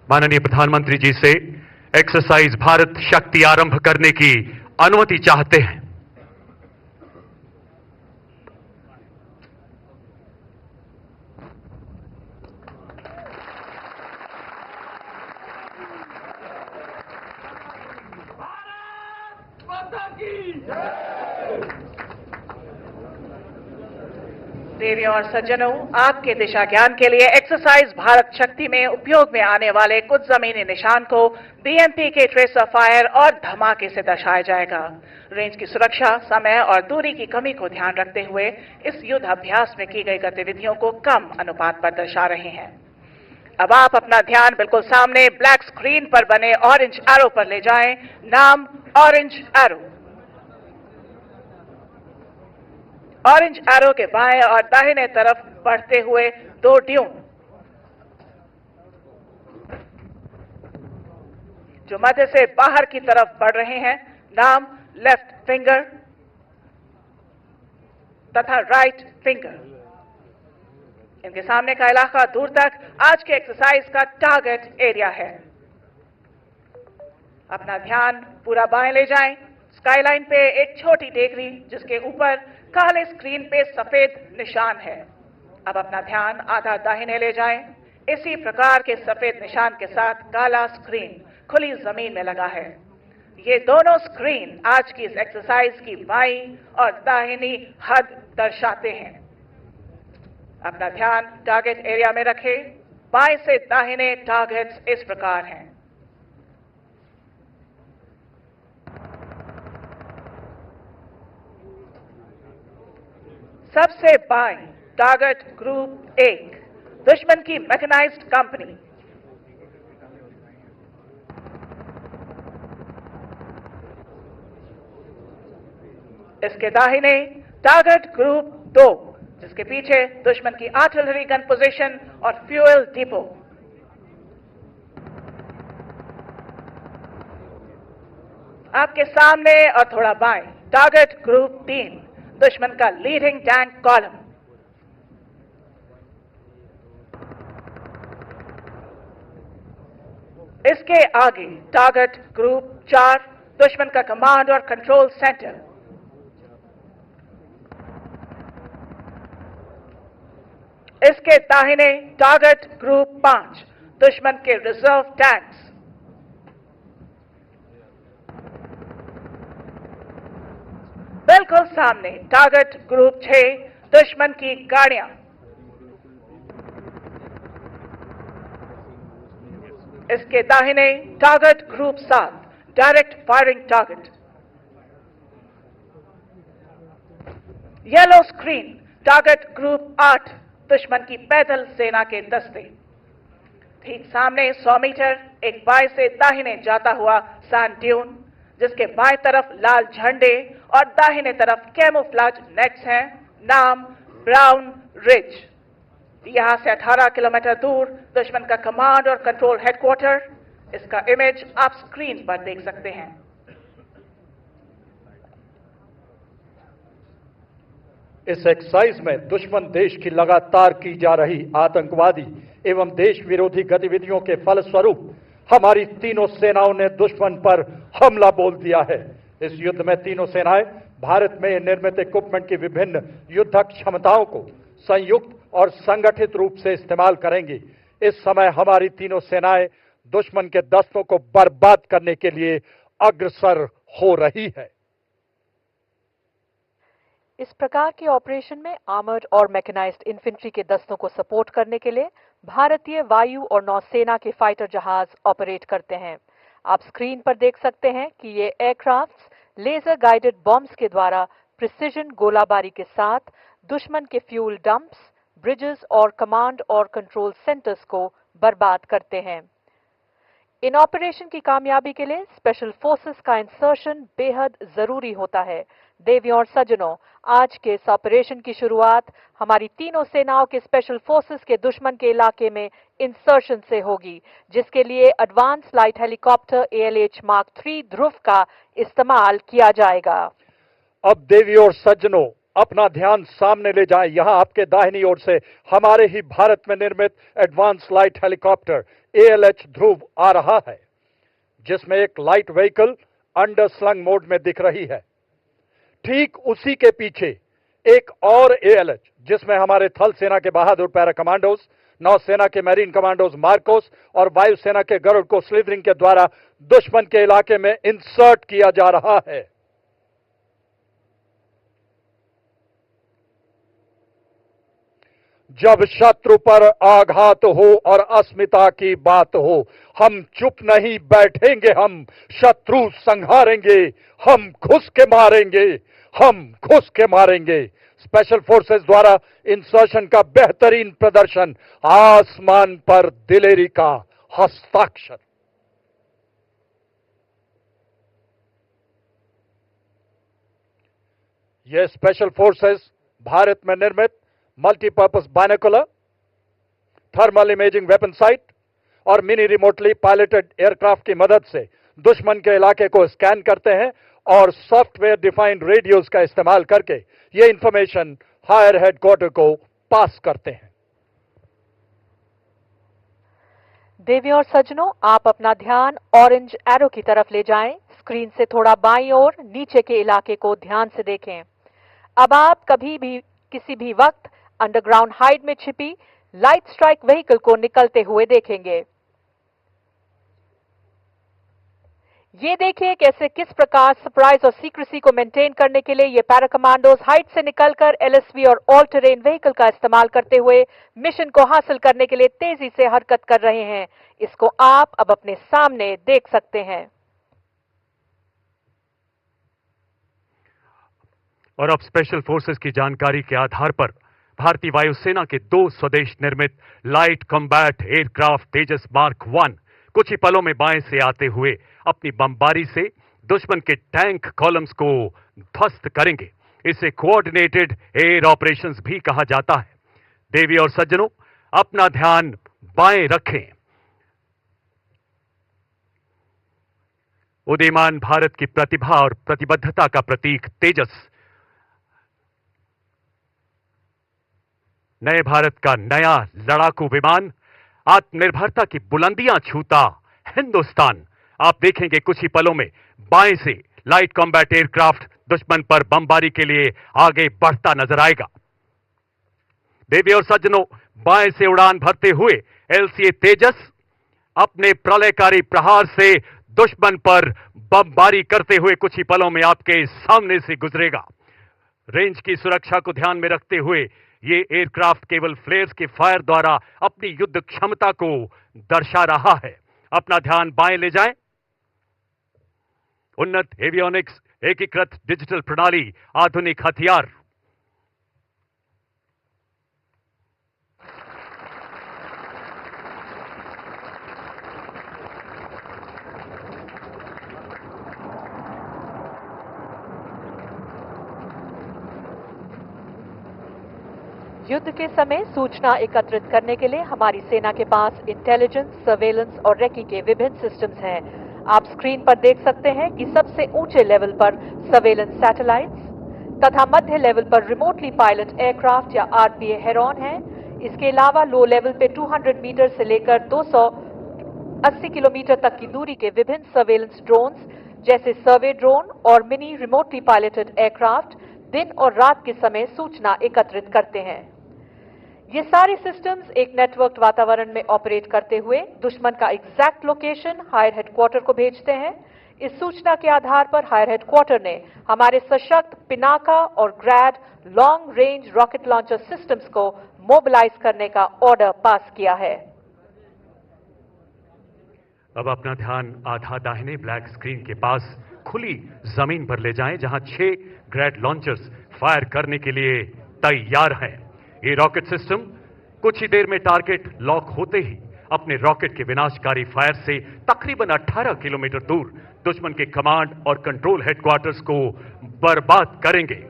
माननीय प्रधानमंत्री जी से एक्सरसाइज भारत शक्ति आरंभ करने की अनुमति चाहते हैं। देवियों और सज्जनों, आपके दिशा ज्ञान के लिए एक्सरसाइज भारत शक्ति में उपयोग में आने वाले कुछ जमीनी निशान को बीएमपी के ट्रेसर फायर और धमाके से दर्शाया जाएगा। रेंज की सुरक्षा, समय और दूरी की कमी को ध्यान रखते हुए इस युद्ध अभ्यास में की गई गतिविधियों को कम अनुपात पर दर्शा रहे हैं। अब आप अपना ध्यान बिल्कुल सामने ब्लैक स्क्रीन पर बने ऑरेंज एरो पर ले जाएं। नाम ऑरेंज एरो। ऑरेंज एरो के बाएं और दाहिने तरफ बढ़ते हुए दो ड्यून जो मध्य से बाहर की तरफ बढ़ रहे हैं। नाम लेफ्ट फिंगर तथा राइट फिंगर। इनके सामने का इलाका दूर तक आज के एक्सरसाइज का टारगेट एरिया है। अपना ध्यान पूरा बाएं ले जाएं। स्काईलाइन पे एक छोटी टेकरी जिसके ऊपर काले स्क्रीन पे सफेद निशान है। अब अपना ध्यान आधा दाहिने ले जाएं। इसी प्रकार के सफेद निशान के साथ काला स्क्रीन खुली जमीन में लगा है। ये दोनों स्क्रीन आज की इस एक्सरसाइज की बाईं और दाहिनी हद दर्शाते हैं। अपना ध्यान टारगेट एरिया में रखें। बाएं से दाहिने टारगेट्स इस प्रकार हैं। सबसे बाएं टारगेट ग्रुप 1 दुश्मन की मैकेनाइज्ड कंपनी। इसके दाहिने टारगेट ग्रुप 2 जिसके पीछे दुश्मन की आर्टिलरी गन पोजीशन और फ्यूल डिपो। आपके सामने और थोड़ा बाएं टारगेट ग्रुप 3 दुश्मन का लीडिंग टैंक कॉलम। इसके आगे टारगेट ग्रुप 4 दुश्मन का कमांड और कंट्रोल सेंटर। इसके दाहिने टारगेट ग्रुप 5 दुश्मन के रिजर्व टैंक्स। बिल्कुल सामने टारगेट ग्रुप 6 दुश्मन की गाड़ियां। इसके दाहिने target group 7 direct firing target. Yellow screen target group 8 दुश्मन की पैदल सेना के दस्ते। ठीक सामने 100 मीटर एक बाएं से दाहिने जाता हुआ सैंड ड्यून जिसके बाएं तरफ लाल झंडे और दाहिने तरफ कैमोफ्लेज नेट्स हैं। नाम ब्राउन रिज। यहां से 18 किलोमीटर दूर दुश्मन का कमांड और कंट्रोल हेडक्वार्टर। इसका इमेज आप स्क्रीन पर देख सकते हैं। इस एक्सरसाइज में दुश्मन देश की लगातार की जा रही आतंकवादी एवं देश विरोधी गतिविधियों के फलस्वरूप हमारी तीनों सेनाओं ने दुश्मन पर हमला बोल दिया है। इस युद्ध में तीनों सेनाएं भारत में निर्मित इक्विपमेंट की विभिन्न युद्धक क्षमताओं को संयुक्त और संगठित रूप से इस्तेमाल करेंगी। इस समय हमारी तीनों सेनाएं दुश्मन के दस्तों को बर्बाद करने के लिए अग्रसर हो रही है। इस प्रकार के ऑपरेशन में आर्मर्ड और मैकेनाइज्ड इन्फेंट्री के दस्तों को सपोर्ट करने के लिए भारतीय वायु और नौसेना के फाइटर जहाज ऑपरेट करते हैं। आप स्क्रीन पर देख सकते हैं कि ये एयरक्राफ्ट्स लेजर गाइडेड बॉम्ब्स के द्वारा प्रिसिजन गोलाबारी के साथ दुश्मन के फ्यूल डंप्स, ब्रिजेस और कमांड और कंट्रोल सेंटर्स को बर्बाद करते हैं। इन ऑपरेशन की कामयाबी के लिए स्पेशल फोर्सेस का इंसर्शन बेहद जरूरी होता है। देवियों और सज्जनों, आज के इस ऑपरेशन की शुरुआत हमारी तीनों सेनाओं के स्पेशल फोर्सेस के दुश्मन के इलाके में इंसर्शन से होगी, जिसके लिए advance light helicopter ALH Mark 3 ध्रुव का इस्तेमाल किया जाएगा। अब देवियों और सज्जनों, अपना ध्यान सामने ले जाएं। यहां आपके दाहिनी ओर से हमारे ही भारत में निर्मित एडवांस लाइट हेलीकॉप्टर ALH ध्रुव आ रहा है, जिसमें एक लाइट व्हीकल अंडरस्लंग मोड में दिख रही है। ठीक उसी के पीछे एक और ALH, जिसमें हमारे थल सेना के बहादुर पैरा कमांडोज, नौसेना के मैरीन कमांडोज मार्कोस और वायुसेना के गरुड़ को स्लिदरिंग के द्वारा दुश्मन के इलाके में इंसर्ट किया जा रहा है। जब शत्रु पर आघात हो और अस्मिता की बात हो, हम चुप नहीं बैठेंगे, हम शत्रु संहारेंगे, हम घुस के मारेंगे, हम घुस के मारेंगे। स्पेशल फोर्सेस द्वारा इंसर्शन का बेहतरीन प्रदर्शन, आसमान पर दिलेरी का हस्ताक्षर। यह स्पेशल फोर्सेस भारत में निर्मित multipurpose binocular, thermal imaging weapon site और मिनी रिमोटली पायलटेड एयरक्राफ्ट की मदद से दुश्मन के इलाके को स्कैन करते हैं और सॉफ्टवेयर डिफाइंड रेडियोज का इस्तेमाल करके ये इंफॉर्मेशन हायर हेडक्वार्टर को पास करते हैं। देवी और सज्जनों, आप अपना ध्यान ऑरेंज एरो की तरफ ले जाएं। स्क्रीन से थोड़ा बाईं ओर नीचे के इलाके को ध्यान से देखें। अब आप कभी भी किसी भी वक्त अंडरग्राउंड हाइड में छिपी लाइट स्ट्राइक व्हीकल को निकलते हुए देखेंगे। ये देखिए कैसे किस प्रकार सरप्राइज और सीक्रेसी को मेंटेन करने के लिए ये पैरा कमांडोज हाइट से निकलकर LSV और ऑल टेरेन व्हीकल का इस्तेमाल करते हुए मिशन को हासिल करने के लिए तेजी से हरकत कर रहे हैं। इसको आप अब अपने सामने देख सकते हैं। और अब स्पेशल फोर्सेस की जानकारी के आधार पर भारतीय वायुसेना के 2 स्वदेश निर्मित लाइट कॉम्बैट एयरक्राफ्ट तेजस मार्क 1 कुछ ही पलों में बाएं से आते हुए अपनी बमबारी से दुश्मन के टैंक कॉलम्स को ध्वस्त करेंगे। इसे कोऑर्डिनेटेड एयर ऑपरेशंस भी कहा जाता है। देवी और सज्जनों, अपना ध्यान बाएं रखें। उदीयमान भारत की प्रतिभा और प्रतिबद्धता का प्रतीक तेजस नए भारत का नया लड़ाकू विमान, आत्मनिर्भरता की बुलंदियां छूता हिंदुस्तान। आप देखेंगे कुछ ही पलों में बाएं से लाइट कॉम्बैट एयरक्राफ्ट दुश्मन पर बमबारी के लिए आगे बढ़ता नजर आएगा। देवी और सज्जनों, बाएं से उड़ान भरते हुए LCA तेजस अपने प्रलयकारी प्रहार से दुश्मन पर बमबारी करते हुए कुछ ही पलों में आपके सामने से गुजरेगा। रेंज की सुरक्षा को ध्यान में रखते हुए ये एयरक्राफ्ट केवल फ्लेयर्स के फायर द्वारा अपनी युद्ध क्षमता को दर्शा रहा है। अपना ध्यान बाएं ले जाएं। उन्नत एवियोनिक्स, एकीकृत डिजिटल प्रणाली, आधुनिक हथियार। युद्ध के समय सूचना एकत्रित करने के लिए हमारी सेना के पास इंटेलिजेंस, सर्वेलेंस और रेकी के विभिन्न सिस्टम्स हैं। आप स्क्रीन पर देख सकते हैं कि सबसे ऊंचे लेवल पर सर्वेलेंस सैटेलाइट्स तथा मध्य लेवल पर रिमोटली पायलट एयरक्राफ्ट या RPA हेरॉन हैं। इसके अलावा लो लेवल पे 200 मीटर से लेकर 280 किलोमीटर तक की दूरी के विभिन्न सर्वेलेंस ड्रोन्स जैसे सर्वे ड्रोन और मिनी रिमोटली पायलटेड एयरक्राफ्ट दिन और रात के समय सूचना एकत्रित करते हैं। ये सारे सिस्टम्स एक नेटवर्क वातावरण में ऑपरेट करते हुए दुश्मन का एग्जैक्ट लोकेशन हायर हेडक्वार्टर को भेजते हैं। इस सूचना के आधार पर हायर हेडक्वार्टर ने हमारे सशक्त पिनाका और grad long range rocket launcher systems को मोबिलाइज करने का ऑर्डर पास किया है। अब अपना ध्यान आधा दाहिने ब्लैक स्क्रीन के पास खुली जमीन पर ले जाएं, जहां 6 ग्रैड लॉन्चर्स फायर करने के लिए तैयार हैं। ये रॉकेट सिस्टम कुछ ही देर में टारगेट लॉक होते ही अपने रॉकेट के विनाशकारी फायर से तकरीबन 18 किलोमीटर दूर दुश्मन के कमांड और कंट्रोल हेडक्वार्टर्स को बर्बाद करेंगे।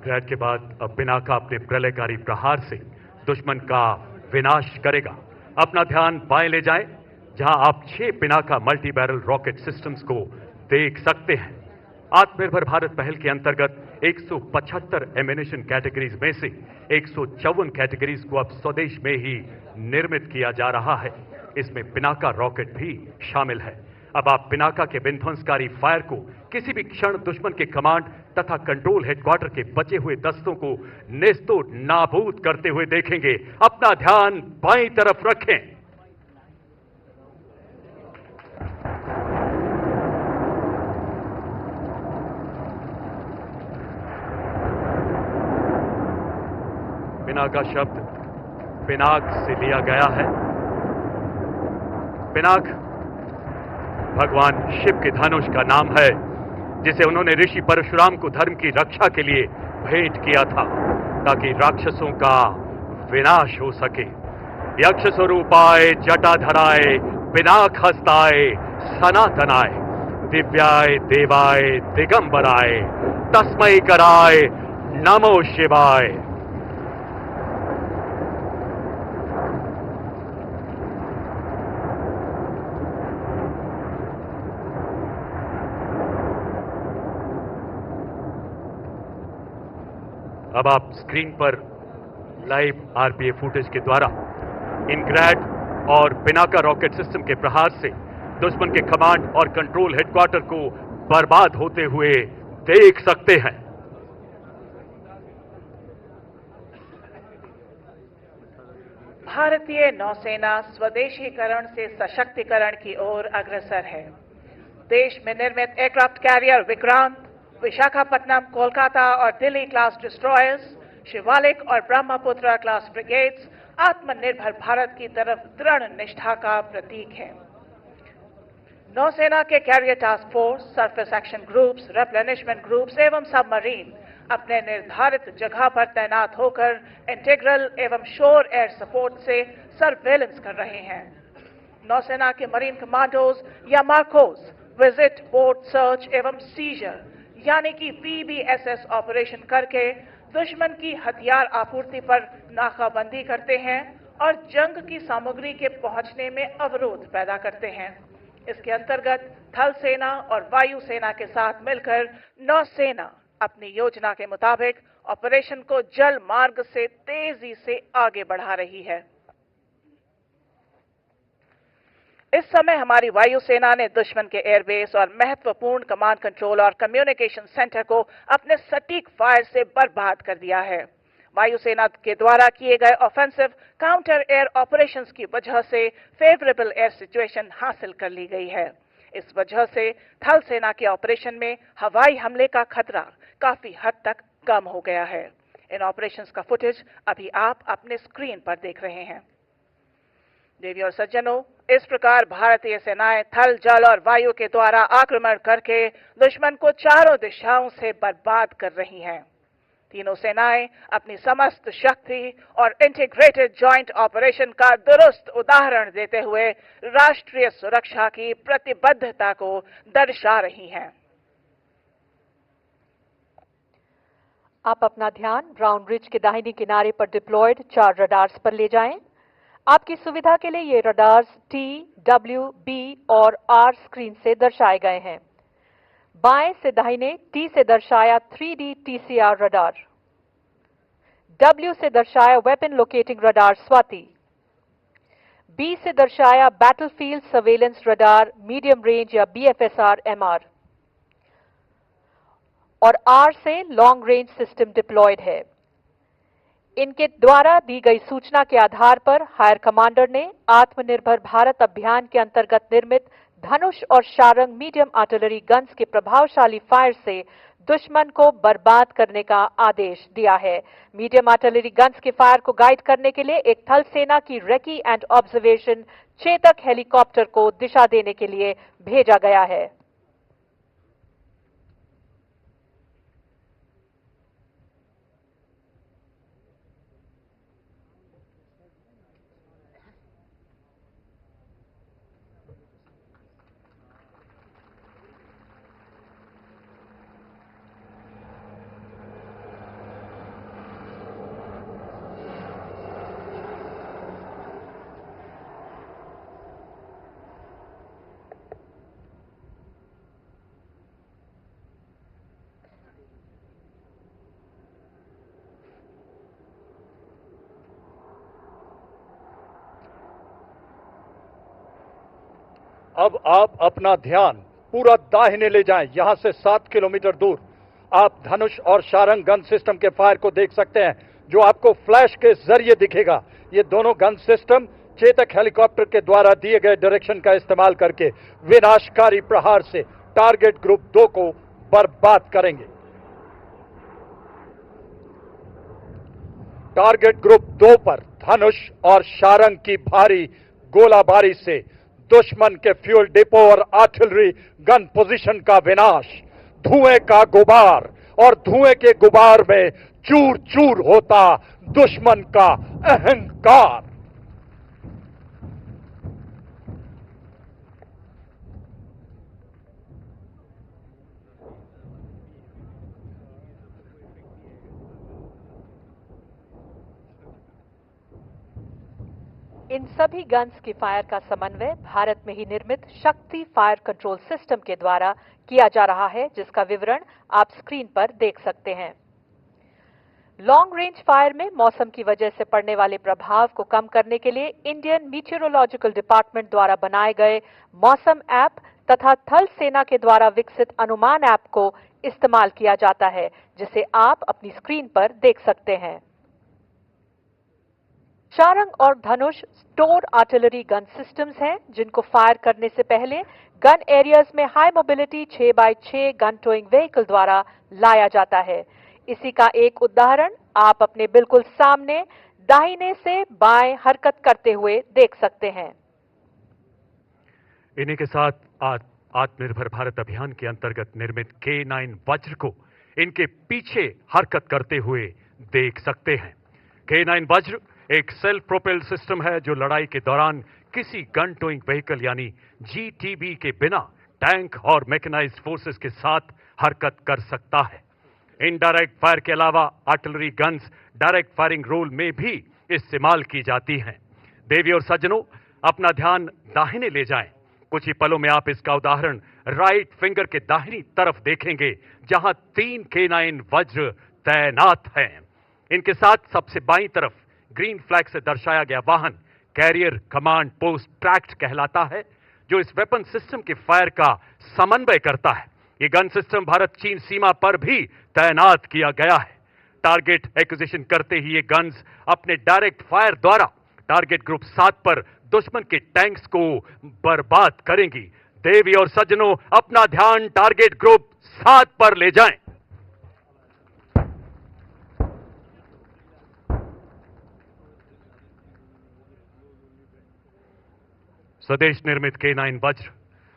ग्रैड के बाद अब पिनाका अपने प्रलयकारी प्रहार से दुश्मन का विनाश करेगा। अपना ध्यान बाएं ले जाएं, जहां आप 6 Pinaka multi barrel rocket systems को देख सकते हैं। आत्मनिर्भर भारत पहल के अंतर्गत 175 एमिनेशन कैटेगरीज में से 154 कैटेगरीज को अब स्वदेश में ही निर्मित किया जा रहा है। इसमें पिनाका रॉकेट भी शामिल है। अब आप पिनाका के विध्वंसकारी फायर को किसी भी क्षण दुश्मन के कमांड तथा कंट्रोल हेडक्वार्टर के बचे हुए दस्तों को नेस्तो नाबूद करते हुए देखेंगे। अपना ध्यान बाईं तरफ रखें। पिनाका शब्द पिनाक से लिया गया है। पिनाक भगवान शिव के धनुष का नाम है, जिसे उन्होंने ऋषि परशुराम को धर्म की रक्षा के लिए भेंट किया था, ताकि राक्षसों का विनाश हो सके। यक्ष स्वरूपाय जटाधराय पिनाक हस्ताय सनातनाय दिव्याय देवाय दिगंबराय तस्मै कराय नमो शिवाय। अब आप स्क्रीन पर लाइव आरपीए फुटेज के द्वारा इन ग्रैड और पिनाका रॉकेट सिस्टम के प्रहार से दुश्मन के कमांड और कंट्रोल हेडक्वार्टर को बर्बाद होते हुए देख सकते हैं। भारतीय नौसेना स्वदेशीकरण से सशक्तिकरण की ओर अग्रसर है। देश में निर्मित एयरक्राफ्ट कैरियर विक्रांत, विशाखापट्टनम, कोलकाता और दिल्ली क्लास डिस्ट्रॉयर्स, शिवालिक और ब्रह्मपुत्र क्लास ब्रिगेड्स आत्मनिर्भर भारत की तरफ दृढ़ निष्ठा का प्रतीक है। नौसेना के carrier task force, surface action groups, replenishment groups एवं सबमरीन अपने निर्धारित जगह पर तैनात होकर इंटीग्रल एवं शोर एयर सपोर्ट से सर्वेलेंस कर रहे हैं। नौसेना के मरीन कमांडोज या मार्कोस विजिट, बोट सर्च एवं सीजर यानी कि VBSS ऑपरेशन करके दुश्मन की हथियार आपूर्ति पर नाकाबंदी करते हैं और जंग की सामग्री के पहुंचने में अवरोध पैदा करते हैं। इसके अंतर्गत थल सेना और वायु सेना के साथ मिलकर नौसेना अपनी योजना के मुताबिक ऑपरेशन को जल मार्ग से तेजी से आगे बढ़ा रही है। इस समय हमारी वायुसेना ने दुश्मन के एयरबेस और महत्वपूर्ण कमांड कंट्रोल और कम्युनिकेशन सेंटर को अपने सटीक फायर से बर्बाद कर दिया है। वायुसेना के द्वारा किए गए ऑफेंसिव काउंटर एयर ऑपरेशंस की वजह से फेवरेबल एयर सिचुएशन हासिल कर ली गई है। इस वजह से थल सेना के ऑपरेशन में हवाई हमले का खतरा काफी हद तक कम हो गया है। इन ऑपरेशंस का फुटेज अभी आप अपने स्क्रीन पर देख रहे हैं। देवी और सज्जनों, इस प्रकार भारतीय सेनाएं थल, जल और वायु के द्वारा आक्रमण करके दुश्मन को चारों दिशाओं से बर्बाद कर रही हैं। तीनों सेनाएं अपनी समस्त शक्ति और इंटीग्रेटेड जॉइंट ऑपरेशन का दुरुस्त उदाहरण देते हुए राष्ट्रीय सुरक्षा की प्रतिबद्धता को दर्शा रही हैं। आप अपना ध्यान ब्राउन रिज के दाहिने किनारे पर डिप्लॉयड 4 रडार्स पर ले जाएं। आपकी सुविधा के लिए ये रडार्स T, W, B और R स्क्रीन से दर्शाए गए हैं। बाएं से दाहिने T से दर्शाया 3D TCR रडार, W से दर्शाया weapon locating radar Swati, B से दर्शाया battlefield surveillance radar medium range या BFSR MR और R से लॉन्ग रेंज सिस्टम डिप्लॉयड है। इनके द्वारा दी गई सूचना के आधार पर हायर कमांडर ने आत्मनिर्भर भारत अभियान के अंतर्गत निर्मित धनुष और शारंग मीडियम आर्टिलरी गन्स के प्रभावशाली फायर से दुश्मन को बर्बाद करने का आदेश दिया है। मीडियम आर्टिलरी गन्स के फायर को गाइड करने के लिए एक थल सेना की recce and observation Chetak helicopter को दिशा देने के लिए भेजा गया है। अब आप अपना ध्यान पूरा दाहिने ले जाएं। यहां से 7 किलोमीटर दूर आप धनुष और शारंग गन सिस्टम के फायर को देख सकते हैं, जो आपको फ्लैश के जरिए दिखेगा। ये दोनों गन सिस्टम चेतक हेलीकॉप्टर के द्वारा दिए गए डायरेक्शन का इस्तेमाल करके विनाशकारी प्रहार से टारगेट ग्रुप 2 को बर्बाद करेंगे। टारगेट ग्रुप 2 पर धनुष और शारंग की भारी गोलाबारी से दुश्मन के फ्यूल डिपो और आर्टिलरी गन पोजीशन का विनाश, धुएं का गुबार, और धुएं के गुबार में चूर चूर होता दुश्मन का अहंकार। इन सभी गन्स की फायर का समन्वय भारत में ही निर्मित शक्ति फायर कंट्रोल सिस्टम के द्वारा किया जा रहा है, जिसका विवरण आप स्क्रीन पर देख सकते हैं। लॉन्ग रेंज फायर में मौसम की वजह से पड़ने वाले प्रभाव को कम करने के लिए इंडियन मीटियोरोलॉजिकल डिपार्टमेंट द्वारा बनाए गए मौसम ऐप तथा थल सेना के द्वारा विकसित अनुमान ऐप को इस्तेमाल किया जाता है, जिसे आप अपनी स्क्रीन पर देख सकते हैं। शारंग और धनुष स्टोर आर्टिलरी गन सिस्टम्स हैं, जिनको फायर करने से पहले गन एरियाज में high mobility 6x6 gun towing vehicle द्वारा लाया जाता है। इसी का एक उदाहरण आप अपने बिल्कुल सामने दाहिने से बाएं हरकत करते हुए देख सकते हैं। इन्हीं के साथ आत्मनिर्भर भारत अभियान के अंतर्गत निर्मित K9 वज्र को इनके पीछे हरकत करते हुए देख सकते हैं। K9 वज्र एक सेल्फ प्रोपेल्ड सिस्टम है जो लड़ाई के दौरान किसी गन टोइंग व्हीकल यानी GTV के बिना टैंक और मैकेनाइज्ड फोर्सेस के साथ हरकत कर सकता है। इनडायरेक्ट फायर के अलावा artillery guns direct firing role में भी इस्तेमाल की जाती हैं। देवी और सज्जनों, अपना ध्यान दाहिने ले जाएं। कुछ ही पलों में आप इसका उदाहरण राइट फिंगर के दाहिनी तरफ देखेंगे, जहां 3 K9 वज्र तैनात हैं। इनके साथ सबसे बाईं तरफ ग्रीन फ्लैग से दर्शाया गया वाहन कैरियर कमांड पोस्ट ट्रैक्ट कहलाता है, जो इस वेपन सिस्टम के फायर का समन्वय करता है। ये गन सिस्टम भारत चीन सीमा पर भी तैनात किया गया है। टारगेट एक्विजिशन करते ही ये गन्स अपने डायरेक्ट फायर द्वारा टारगेट ग्रुप 7 पर दुश्मन के टैंक्स को बर्बाद करेंगी। देवी और सज्जनों, अपना ध्यान टारगेट ग्रुप 7 पर ले जाएं। स्वदेश निर्मित K9 वज्र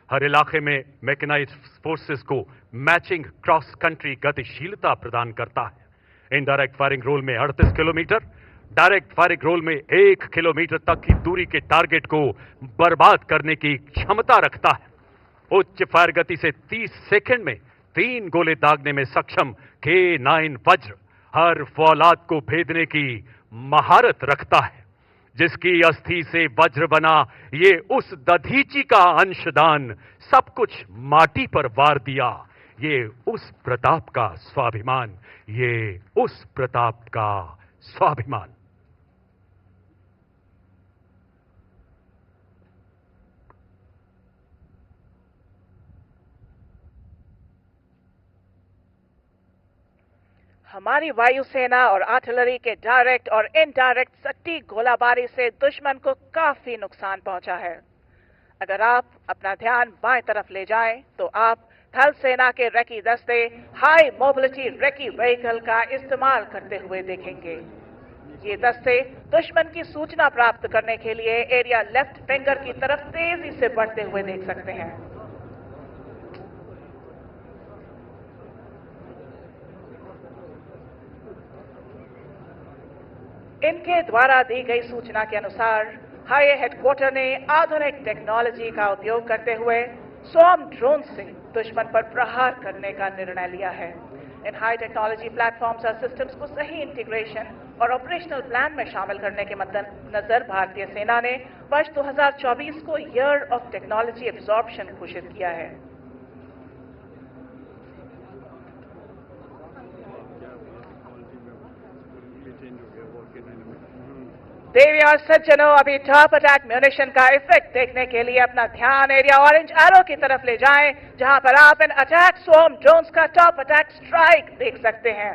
हर इलाके में मैकेनाइज्ड फोर्सेस को मैचिंग क्रॉस कंट्री गतिशीलता प्रदान करता है। इनडायरेक्ट फायरिंग रोल में 38 किलोमीटर, डायरेक्ट फायरिंग रोल में 1 किलोमीटर तक की दूरी के टारगेट को बर्बाद करने की क्षमता रखता है। उच्च फायर गति से 30 सेकंड में 3 गोले दागने में सक्षम K9 वज्र हर फौलाद को भेदने की महारत रखता है। जिसकी अस्थि से वज्र बना ये उस दधीची का अंशदान सब कुछ माटी पर वार दिया। ये उस प्रताप का स्वाभिमान, ये उस प्रताप का स्वाभिमान। हमारी वायुसेना और आर्टिलरी के डायरेक्ट और इनडायरेक्ट सटीक गोलाबारी से दुश्मन को काफी नुकसान पहुंचा है। अगर आप अपना ध्यान बाएं तरफ ले जाएं, तो आप थल सेना के रेकी दस्ते हाई मोबिलिटी रेकी व्हीकल का इस्तेमाल करते हुए देखेंगे। ये दस्ते दुश्मन की सूचना प्राप्त करने के लिए एरिया लेफ्ट फिंगर की तरफ तेजी से बढ़ते हुए देख सकते हैं। इनके द्वारा दी गई सूचना के अनुसार हाई हेडक्वार्टर ने आधुनिक टेक्नोलॉजी का उपयोग करते हुए स्वॉर्म ड्रोन से दुश्मन पर प्रहार करने का निर्णय लिया है। इन हाई टेक्नोलॉजी प्लेटफॉर्म्स और सिस्टम्स को सही इंटीग्रेशन और ऑपरेशनल प्लान में शामिल करने के मद्देनजर भारतीय सेना ने वर्ष 2024 को ईयर ऑफ टेक्नोलॉजी एब्जॉर्प्शन घोषित किया है। देवी और सज्जनों, अभी टॉप अटैक म्यूनिशन का इफेक्ट देखने के लिए अपना ध्यान एरिया ऑरेंज एरो की तरफ ले जाएं, जहां पर आप इन अटैक स्वॉर्म ड्रोन्स का टॉप अटैक स्ट्राइक देख सकते हैं।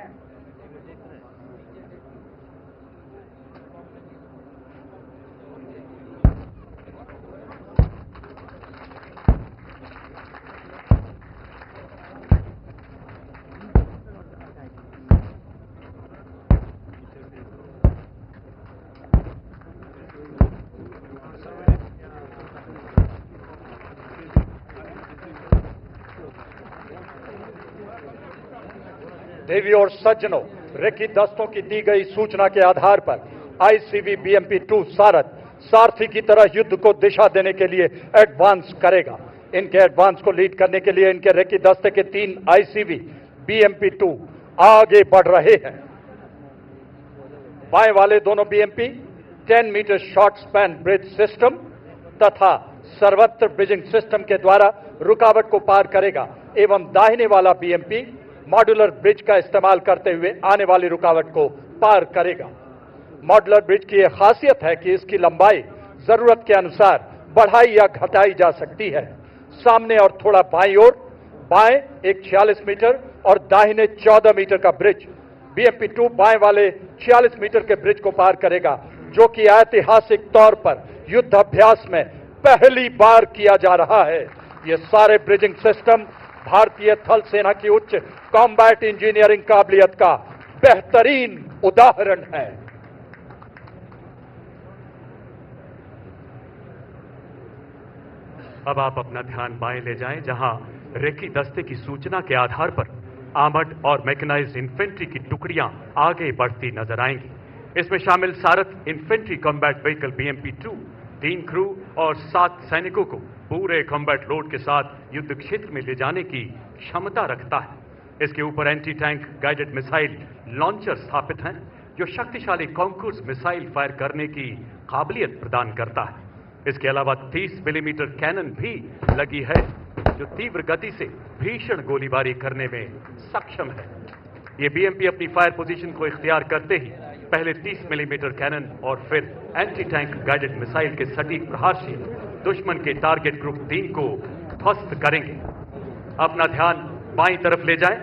देवी और सज्जनों, रेकी दस्तों की दी गई सूचना के आधार पर आईसीवी BMP-2 सारथ सारथी की तरह युद्ध को दिशा देने के लिए एडवांस करेगा। इनके एडवांस को लीड करने के लिए इनके रेकी दस्ते के 3 आईसीवी BMP-2 आगे बढ़ रहे हैं। बाएं वाले दोनों BMP 10 metre short span bridge system तथा सर्वत्र ब्रिजिंग सिस्टम के द्वारा रुकावट को पार करेगा एवं दाहिने वाला BMP मॉड्यूलर ब्रिज का इस्तेमाल करते हुए आने वाली रुकावट को पार करेगा। मॉड्यूलर ब्रिज की यह खासियत है कि इसकी लंबाई जरूरत के अनुसार बढ़ाई या घटाई जा सकती है। सामने और थोड़ा बाईं ओर, बाएं एक 46 मीटर और दाहिने 14 मीटर का ब्रिज BMP-2 बाएं वाले 46 मीटर के ब्रिज को पार करेगा, जो कि ऐतिहासिक तौर पर युद्ध अभ्यास में पहली बार किया जा रहा है। ये सारे ब्रिजिंग सिस्टम भारतीय थल सेना की उच्च कॉम्बैट इंजीनियरिंग काबिलियत का बेहतरीन उदाहरण है। अब आप अपना ध्यान बाएं ले जाएं, जहां रेकी दस्ते की सूचना के आधार पर आर्मर्ड और मैकेनाइज्ड इन्फेंट्री की टुकड़ियां आगे बढ़ती नजर आएंगी। इसमें शामिल सारथ infantry combat vehicle BMP-2 3 crew और 7 सैनिकों को पूरे कॉम्बैट लोड के साथ युद्ध क्षेत्र में ले जाने की क्षमता रखता है। इसके ऊपर anti tank guided missile launcher स्थापित हैं, जो शक्तिशाली कॉन्कूर्स मिसाइल फायर करने की काबिलियत प्रदान करता है। इसके अलावा 30 मिलीमीटर कैनन भी लगी है, जो तीव्र गति से भीषण गोलीबारी करने में सक्षम है। ये BMP अपनी फायर पोजीशन को इख्तियार करते ही पहले 30 मिलीमीटर कैनन और फिर एंटी टैंक गाइडेड मिसाइल के सटीक प्रहार से दुश्मन के टारगेट ग्रुप 3 को ध्वस्त करेंगे। अपना ध्यान बाईं तरफ ले जाएं,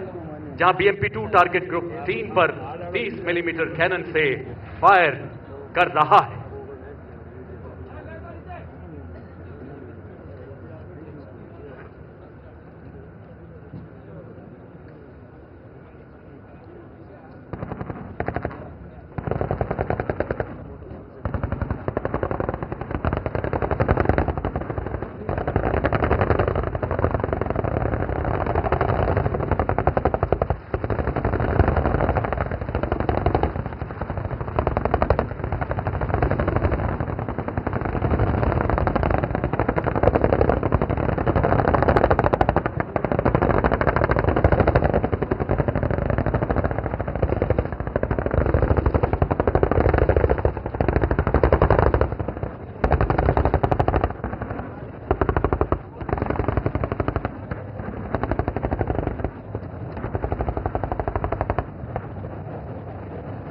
जहां BMP-2 टारगेट ग्रुप 3 पर 30 मिलीमीटर कैनन से फायर कर रहा है।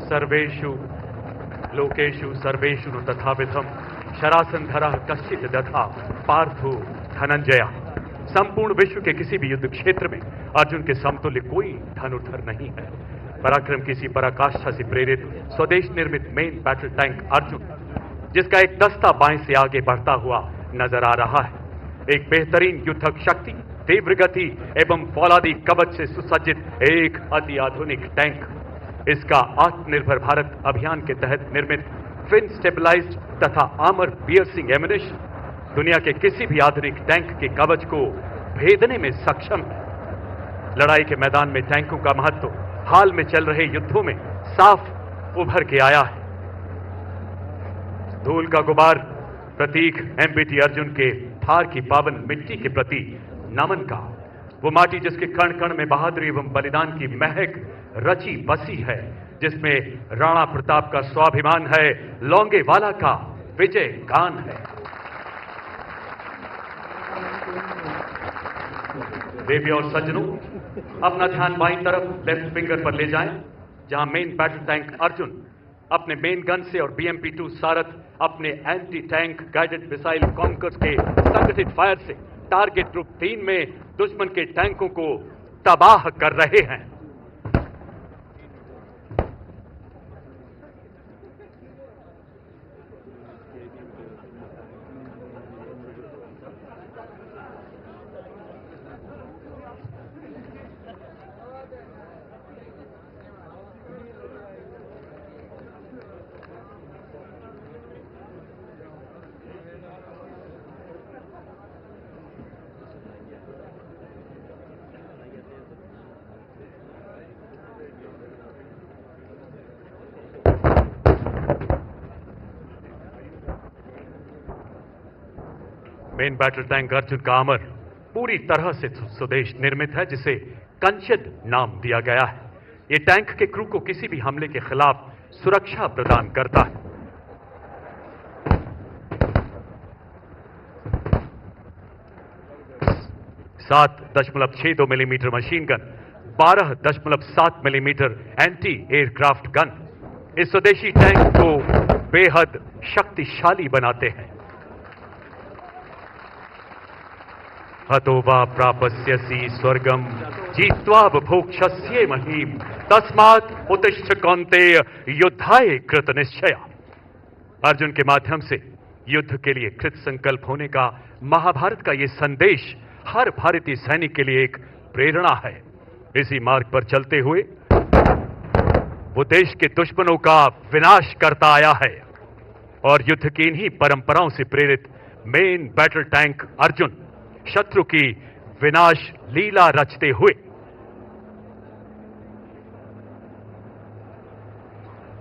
सर्वेषु लोकेषु सर्वेषु नु तथाविधम शरासंधरः कश्चित दधा पार्थो धनंजय। संपूर्ण विश्व के किसी भी युद्ध क्षेत्र में अर्जुन के समतुल्य कोई धनुर्धर नहीं है। पराक्रम किसी पराकाष्ठा से प्रेरित स्वदेश निर्मित मेन बैटल टैंक अर्जुन, जिसका एक दस्ता बाएं से आगे बढ़ता हुआ नजर आ रहा है। एक बेहतरीन युद्धक शक्ति, तीव्र गति एवं फौलादी कवच से सुसज्जित एक अति आधुनिक टैंक। इसका आत्मनिर्भर भारत अभियान के तहत निर्मित फिन स्टेबलाइज्ड तथा आर्मर पियर्सिंग एम्यूनिशन दुनिया के किसी भी आधुनिक टैंक के कवच को भेदने में सक्षम है। लड़ाई के मैदान में टैंकों का महत्व हाल में चल रहे युद्धों में साफ उभर के आया है। धूल का गुबार प्रतीक MBT अर्जुन के थार की पावन मिट्टी के प्रति नमन का, वो माटी जिसके कण कण में बहादुरी एवं बलिदान की महक रची बसी है, जिसमें राणा प्रताप का स्वाभिमान है, लौंगेवाला का विजय गान है। देवी और सज्जनों, अपना ध्यान बाईं तरफ लेफ्ट फिंगर पर ले जाएं, जहां मेन बैटल टैंक अर्जुन अपने मेन गन से और BMP-2 सारथ अपने anti tank guided missile conquers के संगठित फायर से टारगेट ग्रुप 3 में दुश्मन के टैंकों को तबाह कर रहे हैं। मेन बैटल टैंक अर्जुन का आर्मर पूरी तरह से स्वदेश निर्मित है, जिसे कंचन नाम दिया गया है। ये टैंक के क्रू को किसी भी हमले के खिलाफ सुरक्षा प्रदान करता है। सात 7.62 millimetre machine gun, 12.7 millimetre anti aircraft gun इस स्वदेशी टैंक को बेहद शक्तिशाली बनाते हैं। हतोवा प्रापस्यसि स्वर्गम जीत्वा भोक्ष्यसे महीम तस्मात् उत्तिष्ठ कौन्तेय युद्धाय कृत निश्चय। अर्जुन के माध्यम से युद्ध के लिए कृत संकल्प होने का महाभारत का यह संदेश हर भारतीय सैनिक के लिए एक प्रेरणा है। इसी मार्ग पर चलते हुए वो देश के दुश्मनों का विनाश करता आया है और युद्ध की इन्हीं परंपराओं से प्रेरित मेन बैटल टैंक अर्जुन शत्रु की विनाश लीला रचते हुए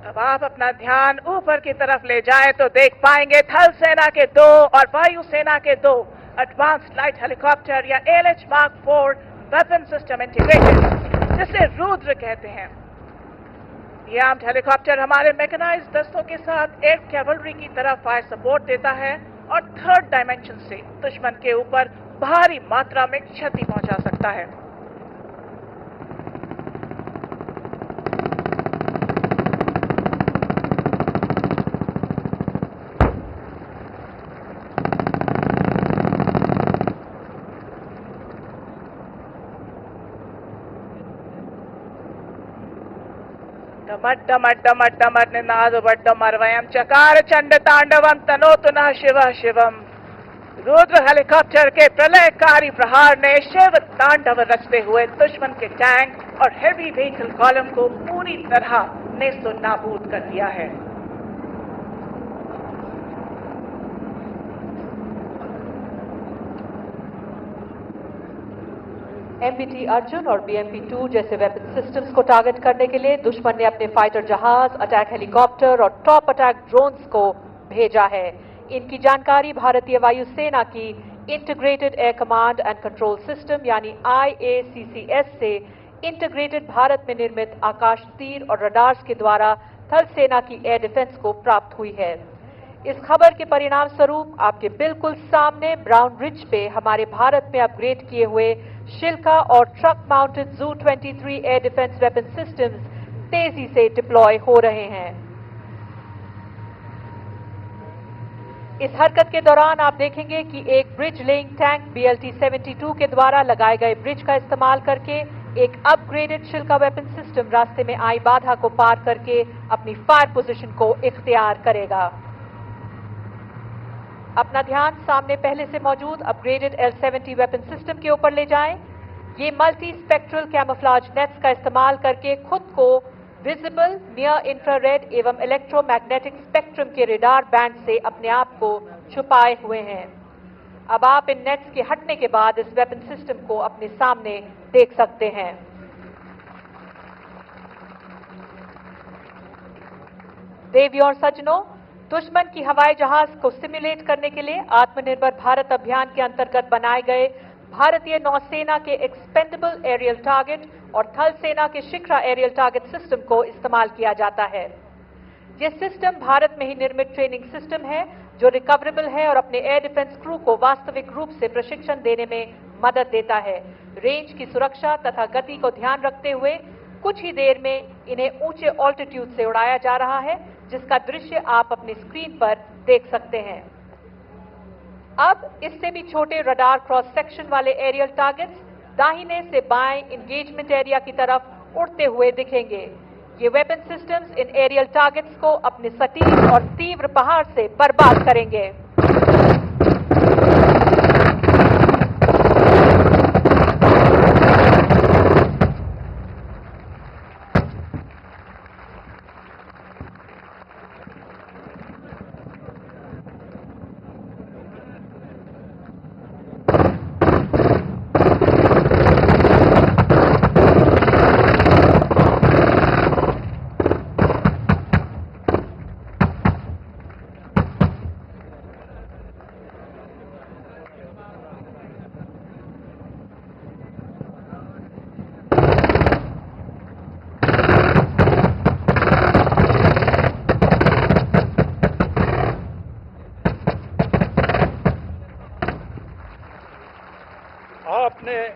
अब आप अपना ध्यान ऊपर की तरफ ले जाएं तो देख पाएंगे थल सेना के 2 और वायु सेना के 2 एडवांस्ड लाइट हेलीकॉप्टर या ALH Mark 4 weapon system integrated, जिसे रुद्र कहते हैं। ये आर्म्ड हेलीकॉप्टर हमारे मैकेनाइज्ड दस्तों के साथ एयर कैवलरी की तरह फायर सपोर्ट देता है और थर्ड डायमेंशन से दुश्मन के ऊपर भारी मात्रा में क्षति पहुंचा सकता है। डमड्डमड्डमड्डमड् निनादवड्डमर्वयं चकार चंड तांडवं तनोतु नः शिवः शिवम्। रुद्र हेलीकॉप्टर के प्रलयकारी प्रहार ने शिव तांडव रचते हुए दुश्मन के टैंक और हेवी व्हीकल कॉलम को पूरी तरह नेस्तो नाबूद कर दिया है। MBT अर्जुन और BMP-2 जैसे वेपन सिस्टम्स को टारगेट करने के लिए दुश्मन ने अपने फाइटर जहाज, अटैक हेलीकॉप्टर और टॉप अटैक ड्रोन्स को भेजा है। इनकी जानकारी भारतीय वायुसेना की integrated air command and control system यानी IACCS से इंटीग्रेटेड भारत में निर्मित आकाश तीर और रडार्स के द्वारा थल सेना की एयर डिफेंस को प्राप्त हुई है। इस खबर के परिणाम स्वरूप आपके बिल्कुल सामने ब्राउन रिज पे हमारे भारत में अपग्रेड किए हुए शिल्का और truck mounted ZU-23 air defence weapon systems तेजी से डिप्लॉय हो रहे हैं। इस हरकत के दौरान आप देखेंगे कि एक ब्रिज लेइंग टैंक BLT-72 के द्वारा लगाए गए ब्रिज का इस्तेमाल करके एक अपग्रेडेड शिल्का वेपन सिस्टम रास्ते में आई बाधा को पार करके अपनी फायर पोजीशन को इख्तियार करेगा। अपना ध्यान सामने पहले से मौजूद अपग्रेडेड L-70 वेपन सिस्टम के ऊपर ले जाएं। ये मल्टी स्पेक्ट्रल कैमोफ्लेज नेट्स का इस्तेमाल करके खुद को विजिबल, नियर इंफ्रारेड एवं इलेक्ट्रोमैग्नेटिक स्पेक्ट्रम के रेडार बैंड से अपने आप को छुपाए हुए हैं। अब आप इन नेट्स के हटने के बाद इस वेपन सिस्टम को अपने सामने देख सकते हैं। देवियों और सज्जनों, दुश्मन की हवाई जहाज को सिमुलेट करने के लिए आत्मनिर्भर भारत अभियान के अंतर्गत बनाए गए भारतीय नौसेना के एक्सपेंडेबल एरियल टारगेट और थल सेना के शिखरा एरियल टारगेट सिस्टम को इस्तेमाल किया जाता है। यह सिस्टम भारत में ही निर्मित ट्रेनिंग सिस्टम है जो रिकवरेबल है और अपने एयर डिफेंस क्रू को वास्तविक रूप से प्रशिक्षण देने में मदद देता है। रेंज की सुरक्षा तथा गति को ध्यान रखते हुए कुछ ही देर में इन्हें ऊंचे ऑल्टीट्यूड से उड़ाया जा रहा है, जिसका दृश्य आप अपनी स्क्रीन पर देख सकते हैं। अब इससे भी छोटे रडार क्रॉस सेक्शन वाले एरियल टारगेट्स दाहिने से बाएं इंगेजमेंट एरिया की तरफ उड़ते हुए दिखेंगे। ये वेपन सिस्टम्स इन एरियल टारगेट्स को अपने सटीक और तीव्र प्रहार से बर्बाद करेंगे।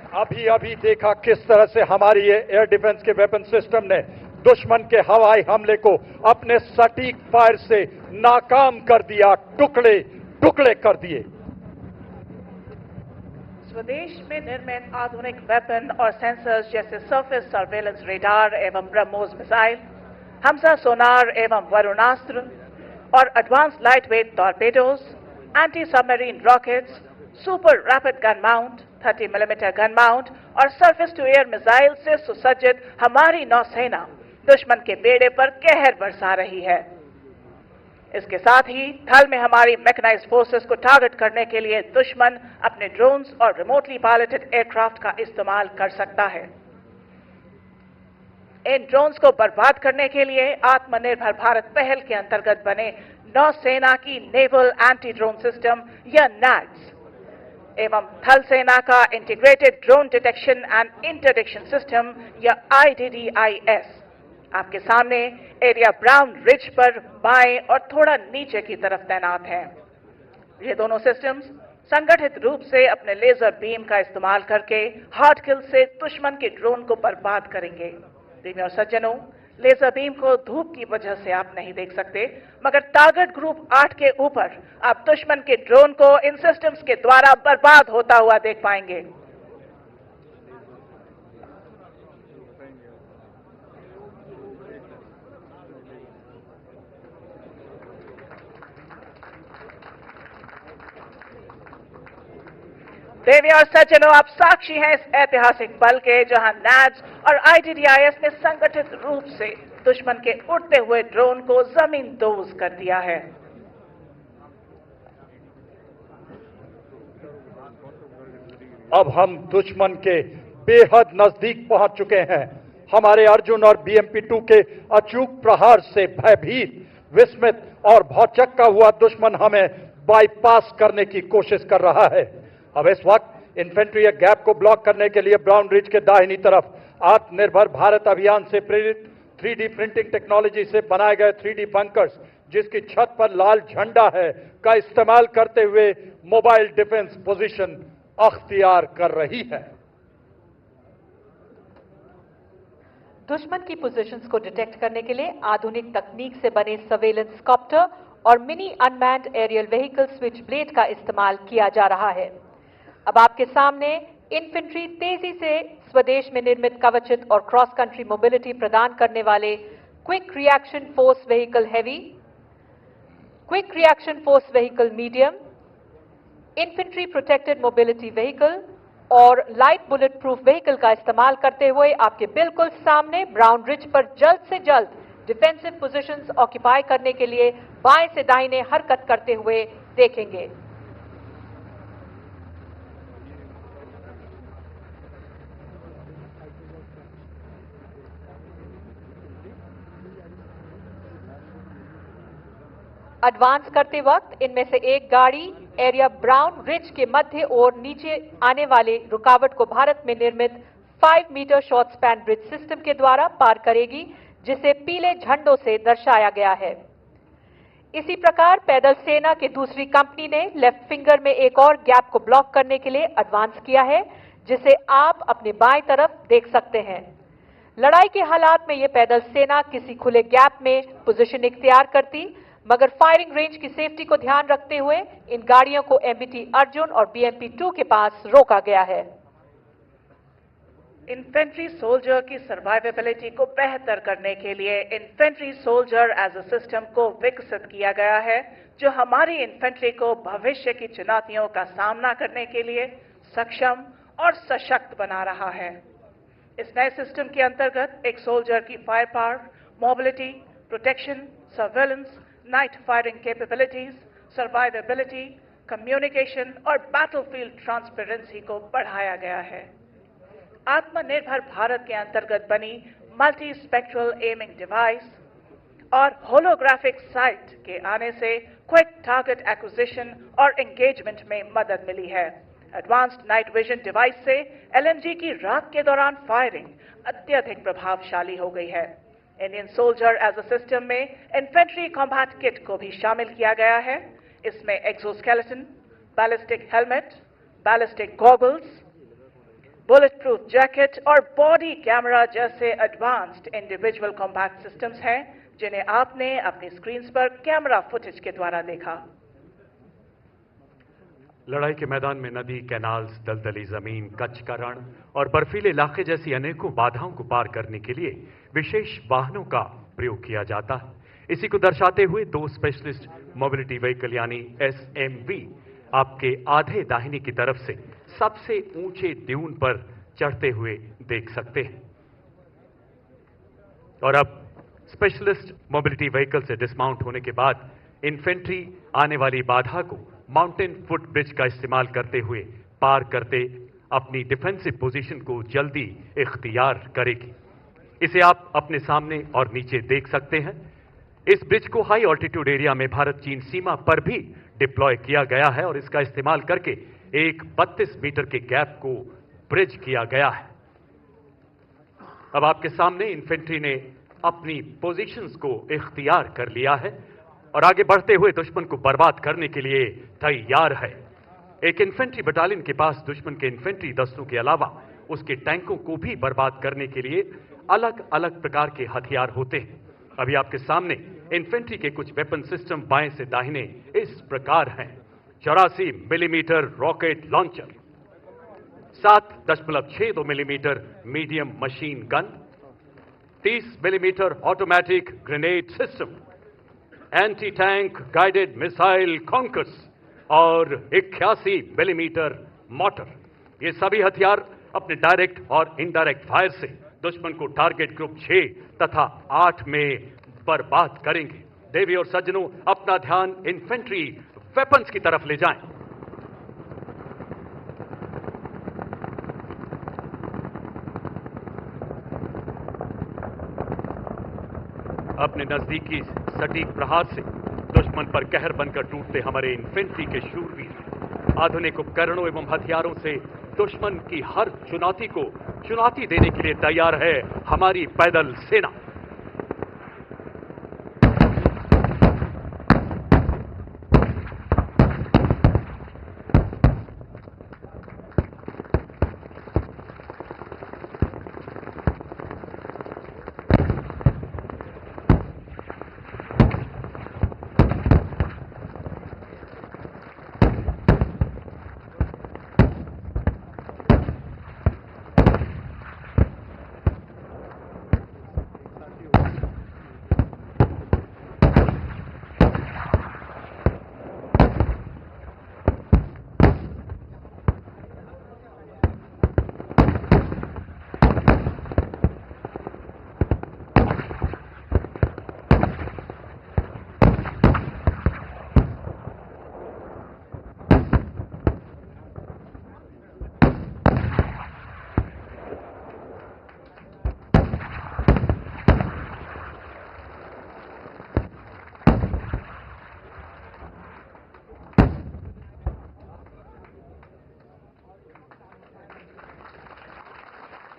आपने अभी देखा किस तरह से हमारी ये एयर डिफेंस के वेपन सिस्टम ने दुश्मन के हवाई हमले को अपने सटीक फायर से नाकाम कर दिया, टुकड़े टुकड़े कर दिए। स्वदेश में निर्मित आधुनिक वेपन और सेंसर्स जैसे सरफेस सर्वेलेंस रेडार एवं ब्रह्मोस मिसाइल, हमसा सोनार एवं वरुणास्त्र और advance lightweight torpedoes, anti submarine rockets, super rapid gun mount, 30 millimetre gun mount और सरफेस टू एयर मिसाइल से सुसज्जित हमारी नौसेना दुश्मन के बेड़े पर कहर बरसा रही है। इसके साथ ही थल में हमारी मैकेनाइज्ड फोर्सेस को टारगेट करने के लिए दुश्मन अपने ड्रोन्स और रिमोटली पायलटेड एयरक्राफ्ट का इस्तेमाल कर सकता है। इन ड्रोन्स को बर्बाद करने के लिए आत्मनिर्भर भारत पहल के अंतर्गत बने नौसेना की नेवल एंटी ड्रोन सिस्टम या नैड्स एवं थल सेना का integrated drone detection and interdiction system या IDDIS आपके सामने एरिया ब्राउन रिज पर बाएं और थोड़ा नीचे की तरफ तैनात हैं। ये दोनों सिस्टम्स संगठित रूप से अपने लेजर बीम का इस्तेमाल करके हार्ड किल से दुश्मन के ड्रोन को बर्बाद करेंगे। प्रेमी और सज्जनों, लेजर बीम को धूप की वजह से आप नहीं देख सकते, मगर टारगेट ग्रुप 8 के ऊपर आप दुश्मन के ड्रोन को इन सिस्टम्स के द्वारा बर्बाद होता हुआ देख पाएंगे। देवी और सज्जनों, आप साक्षी हैं इस ऐतिहासिक पल के जहां नैड्स और IDDIS ने संगठित रूप से दुश्मन के उड़ते हुए ड्रोन को जमींदोज कर दिया है। अब हम दुश्मन के बेहद नजदीक पहुंच चुके हैं। हमारे अर्जुन और BMP-2 के अचूक प्रहार से भयभीत, विस्मित और भौचक्का हुआ दुश्मन हमें बाईपास करने की कोशिश कर रहा है। अब इस वक्त इन्फेंट्री गैप को ब्लॉक करने के लिए ब्राउन रिज के दाहिनी तरफ आत्मनिर्भर भारत अभियान से प्रेरित 3D प्रिंटिंग टेक्नोलॉजी से बनाए गए 3D बंकर्स, जिसकी छत पर लाल झंडा है, का इस्तेमाल करते हुए मोबाइल डिफेंस पोजीशन अख्तियार कर रही है। दुश्मन की पोजीशंस को डिटेक्ट करने के लिए आधुनिक तकनीक से बने सर्वेलेंस कॉप्टर और mini unmanned aerial vehicle switchblade का इस्तेमाल किया जा रहा है। अब आपके सामने इन्फेंट्री तेजी से स्वदेश में निर्मित कवचित और क्रॉस कंट्री मोबिलिटी प्रदान करने वाले quick reaction force vehicle heavy, quick reaction force vehicle medium, infantry protected mobility vehicle और लाइट बुलेट प्रूफ व्हीकल का इस्तेमाल करते हुए आपके बिल्कुल सामने ब्राउन रिज पर जल्द से जल्द डिफेंसिव पोजीशंस ऑक्यूपाई करने के लिए बाएं से दाहिने हरकत करते हुए देखेंगे। एडवांस करते वक्त इनमें से एक गाड़ी एरिया ब्राउन रिज के मध्य और नीचे आने वाले रुकावट को भारत में निर्मित 5 metre short span bridge system के द्वारा पार करेगी, जिसे पीले झंडों से दर्शाया गया है। इसी प्रकार पैदल सेना की दूसरी कंपनी ने लेफ्ट फिंगर में एक और गैप को ब्लॉक करने के लिए एडवांस किया है, जिसे आप अपने बाएं तरफ देख सकते हैं। लड़ाई के हालात में ये पैदल सेना किसी खुले गैप में पोजीशन इख्तियार करती, मगर फायरिंग रेंज की सेफ्टी को ध्यान रखते हुए इन गाड़ियों को एमबीटी अर्जुन और बीएमपी-2 के पास रोका गया है। इन्फेंट्री सोल्जर की सर्वाइवेबिलिटी को बेहतर करने के लिए infantry soldier as a system को विकसित किया गया है, जो हमारी इन्फेंट्री को भविष्य की चुनौतियों का सामना करने के लिए सक्षम और सशक्त बना रहा है। इस नए सिस्टम के अंतर्गत एक सोल्जर की fire power, mobility, protection, surveillance, night firing capabilities, survivability, communication और बैटलफील्ड ट्रांसपेरेंसी को बढ़ाया गया है। आत्मनिर्भर भारत के अंतर्गत बनी मल्टी स्पेक्ट्रल एमिंग डिवाइस और होलोग्राफिक साइट के आने से क्विक टारगेट एक्विजिशन और एंगेजमेंट में मदद मिली है। एडवांस्ड नाइट विजन डिवाइस से एलएमजी की रात के दौरान फायरिंग अत्यधिक प्रभावशाली हो गई है। Indian soldier as a system में इन्फेंट्री कॉम्बैट किट को भी शामिल किया गया है। इसमें exoskeleton, ballistic helmet, ballistic goggles, bullet proof jacket और बॉडी कैमरा जैसे एडवांस्ड इंडिविजुअल कॉम्बैट सिस्टम्स हैं, जिन्हें आपने अपनी स्क्रीन्स पर कैमरा फुटेज के द्वारा देखा। लड़ाई के मैदान में नदी, कैनाल्स, दलदली जमीन, कच्छ का रण और बर्फीले इलाके जैसी अनेकों बाधाओं को पार करने के लिए विशेष वाहनों का प्रयोग किया जाता है। इसी को दर्शाते हुए 2 स्पेशलिस्ट मोबिलिटी व्हीकल यानी एसएमवी आपके आधे दाहिने की तरफ से सबसे ऊंचे ड्यून पर चढ़ते हुए देख सकते हैं। और अब स्पेशलिस्ट मोबिलिटी व्हीकल से डिसमाउंट होने के बाद इन्फेंट्री आने वाली बाधा को माउंटेन फुट ब्रिज का इस्तेमाल करते हुए पार करते अपनी डिफेंसिव पोजीशन को जल्दी इख्तियार करेगी। इसे आप अपने सामने और नीचे देख सकते हैं। इस ब्रिज को हाई ऑल्टीट्यूड एरिया में भारत चीन सीमा पर भी डिप्लॉय किया गया है और इसका इस्तेमाल करके एक 32 मीटर के गैप को ब्रिज किया गया है। अब आपके सामने इन्फेंट्री ने अपनी पोजीशंस को इख्तियार कर लिया है और आगे बढ़ते हुए दुश्मन को बर्बाद करने के लिए तैयार है। एक इन्फेंट्री बटालियन के पास दुश्मन के इन्फेंट्री दस्तों के अलावा उसके टैंकों को भी बर्बाद करने के लिए अलग अलग प्रकार के हथियार होते हैं। अभी आपके सामने इन्फेंट्री के कुछ वेपन सिस्टम बाएं से दाहिने इस प्रकार हैं। 84 millimetre rocket launcher, 7.62 millimetre medium machine gun, 30 millimetre automatic grenade system, anti tank guided missile Konkurs और 81 मिलीमीटर मोटर। ये सभी हथियार अपने डायरेक्ट और इनडायरेक्ट फायर से दुश्मन को टारगेट ग्रुप 6 तथा 8 में बर्बाद करेंगे। देवी और सज्जनों, अपना ध्यान इन्फेंट्री वेपन्स की तरफ ले जाएं। अपने नजदीकी सटीक प्रहार से दुश्मन पर कहर बनकर टूटते हमारे इन्फेंट्री के शूरवीर आधुनिक उपकरणों एवं हथियारों से दुश्मन की हर चुनौती को चुनौती देने के लिए तैयार है हमारी पैदल सेना।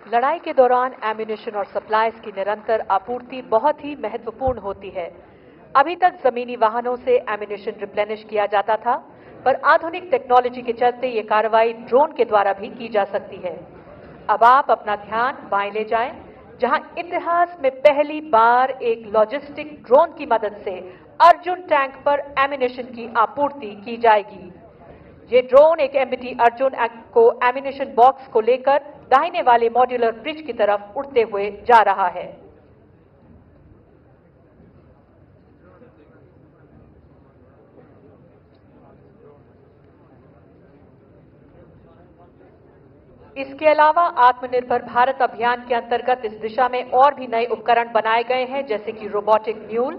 लड़ाई के दौरान एम्यूनिशन और सप्लाईज की निरंतर आपूर्ति बहुत ही महत्वपूर्ण होती है। अभी तक जमीनी वाहनों से एम्यूनिशन रिप्लेनिश किया जाता था, पर आधुनिक टेक्नोलॉजी के चलते ये कार्रवाई ड्रोन के द्वारा भी की जा सकती है। अब आप अपना ध्यान बाएं ले जाएं। जहां इतिहास में पहली बार एक लॉजिस्टिक ड्रोन की मदद से अर्जुन टैंक पर एमिनेशन की आपूर्ति की जाएगी। ये ड्रोन एक एमबीटी अर्जुन को एमिनेशन बॉक्स को लेकर दाहिने वाले मॉड्यूलर ब्रिज की तरफ उड़ते हुए जा रहा है। इसके अलावा आत्मनिर्भर भारत अभियान के अंतर्गत इस दिशा में और भी नए उपकरण बनाए गए हैं, जैसे कि रोबोटिक म्यूल,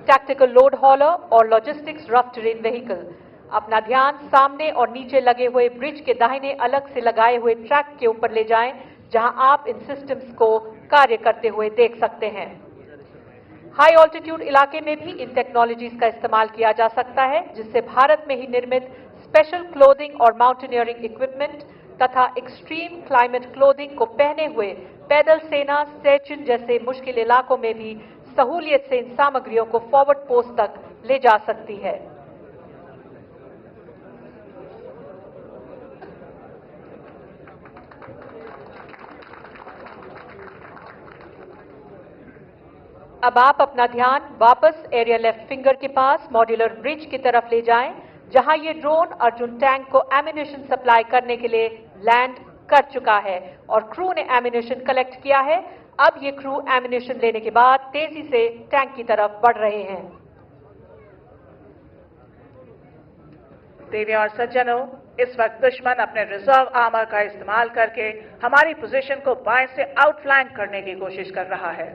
टैक्टिकल लोड हॉलर और लॉजिस्टिक्स रफ टेरेन व्हीकल। अपना ध्यान सामने और नीचे लगे हुए ब्रिज के दाहिने अलग से लगाए हुए ट्रैक के ऊपर ले जाएं, जहां आप इन सिस्टम्स को कार्य करते हुए देख सकते हैं। हाई ऑल्टीट्यूड इलाके में भी इन टेक्नोलॉजीज का इस्तेमाल किया जा सकता है, जिससे भारत में ही निर्मित स्पेशल क्लोथिंग और माउंटेनियरिंग इक्विपमेंट तथा एक्सट्रीम क्लाइमेट क्लोथिंग को पहने हुए पैदल सेना सेचिन जैसे मुश्किल इलाकों में भी सहूलियत से इन सामग्रियों को फॉरवर्ड पोस्ट तक ले जा सकती है। अब आप अपना ध्यान वापस एरिया लेफ्ट फिंगर के पास मॉड्यूलर ब्रिज की तरफ ले जाएं, जहां ये ड्रोन अर्जुन टैंक को एमिनेशन सप्लाई करने के लिए लैंड कर चुका है और क्रू ने एमिनेशन कलेक्ट किया है। अब ये क्रू एमिनेशन लेने के बाद तेजी से टैंक की तरफ बढ़ रहे हैं। देवियों और सज्जनों, इस वक्त दुश्मन अपने रिजर्व आर्मर का इस्तेमाल करके हमारी पोजीशन को बाएं से आउटफ्लैंक करने की कोशिश कर रहा है।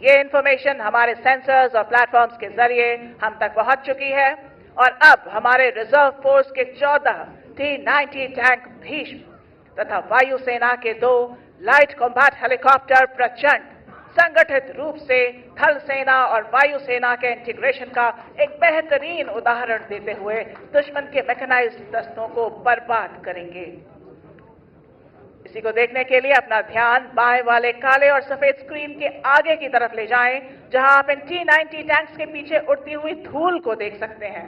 ये इंफॉर्मेशन हमारे सेंसर्स और प्लेटफॉर्म्स के जरिए हम तक पहुंच चुकी है और अब हमारे रिजर्व फोर्स के 14 T-90 टैंक भीष्म तथा वायुसेना के 2 लाइट कॉम्बैट हेलीकॉप्टर प्रचंड संगठित रूप से थल सेना और वायुसेना के इंटीग्रेशन का एक बेहतरीन उदाहरण देते हुए दुश्मन के मैकेनाइज्ड दस्तों को बर्बाद करेंगे। इसी को देखने के लिए अपना ध्यान बाएं वाले काले और सफेद स्क्रीन के आगे की तरफ ले जाएं, जहां आप इन T-90 टैंक्स के पीछे उड़ती हुई धूल को देख सकते हैं।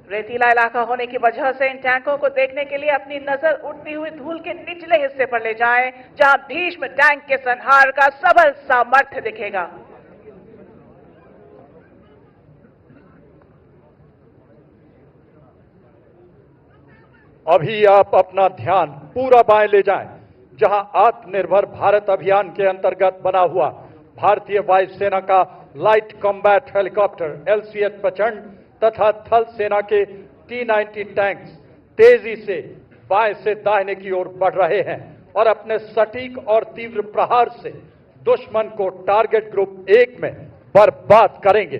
रेतीला इलाका होने की वजह से इन टैंकों को देखने के लिए अपनी नजर उड़ती हुई धूल के निचले हिस्से पर ले जाएं, जहां भीष्म टैंक के संहार का सबल सामर्थ्य दिखेगा। अभी आप अपना ध्यान पूरा बाएं ले जाएं, जहां आत्मनिर्भर भारत अभियान के अंतर्गत बना हुआ भारतीय वायुसेना का लाइट कॉम्बैट हेलीकॉप्टर LCH प्रचंड तथा थल सेना के T-90 टैंक्स तेजी से बाएं से दाहिने की ओर बढ़ रहे हैं और अपने सटीक और तीव्र प्रहार से दुश्मन को टारगेट ग्रुप 1 में बर्बाद करेंगे।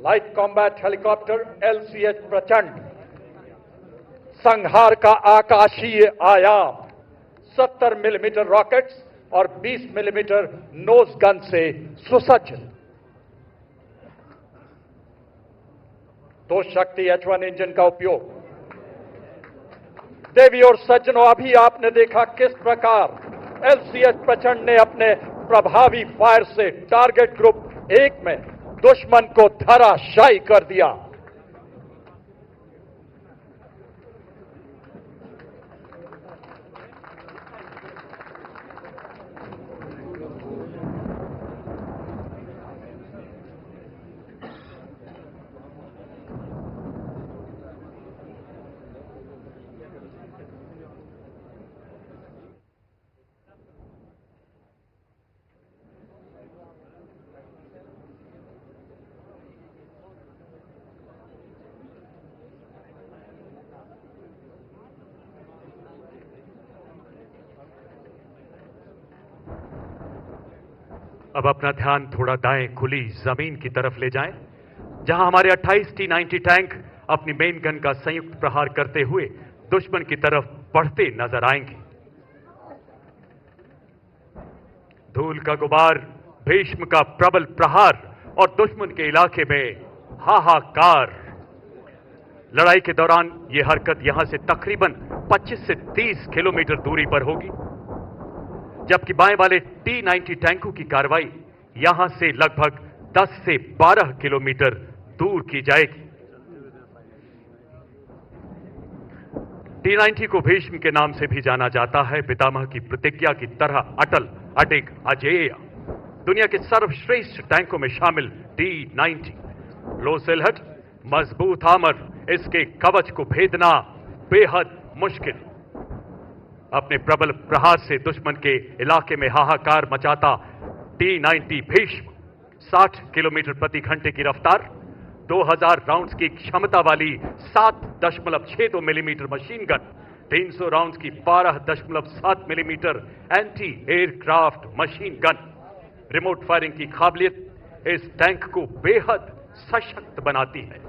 लाइट कॉम्बैट हेलीकॉप्टर LCH प्रचंड संहार का आकाशीय आयाम 70 मिलीमीटर रॉकेट्स और 20 मिलीमीटर नोज गन से सुसज्जित। 2 शक्ति H1 इंजन का उपयोग। देवी और सज्जनों, अभी आपने देखा किस प्रकार LCH प्रचंड ने अपने प्रभावी फायर से टारगेट ग्रुप 1 में दुश्मन को धराशायी कर दिया। अब अपना ध्यान थोड़ा दाएं खुली जमीन की तरफ ले जाएं, जहां हमारे 28 T-90 टैंक अपनी मेन गन का संयुक्त प्रहार करते हुए दुश्मन की तरफ बढ़ते नजर आएंगे। धूल का गुबार, भीष्म का प्रबल प्रहार और दुश्मन के इलाके में हाहाकार। लड़ाई के दौरान यह हरकत यहां से तकरीबन 25 से 30 किलोमीटर दूरी पर होगी, जबकि बाएं वाले T-90 टैंकों की कार्रवाई यहां से लगभग 10 से 12 किलोमीटर दूर की जाएगी। T-90 को भीष्म के नाम से भी जाना जाता है। पितामह की प्रतिज्ञा की तरह अटल, अडिग, अजेय, दुनिया के सर्वश्रेष्ठ टैंकों में शामिल T-90 लो सिलहट, मजबूत आमर, इसके कवच को भेदना बेहद मुश्किल। अपने प्रबल प्रहार से दुश्मन के इलाके में हाहाकार मचाता T-90 भीष्म 60 किलोमीटर प्रति घंटे की रफ्तार, 2000 राउंड्स की क्षमता वाली 7.62 मिलीमीटर मशीन गन, 300 राउंड्स की 12.7 millimetre anti aircraft machine gun, remote firing की काबिलियत इस टैंक को बेहद सशक्त बनाती है।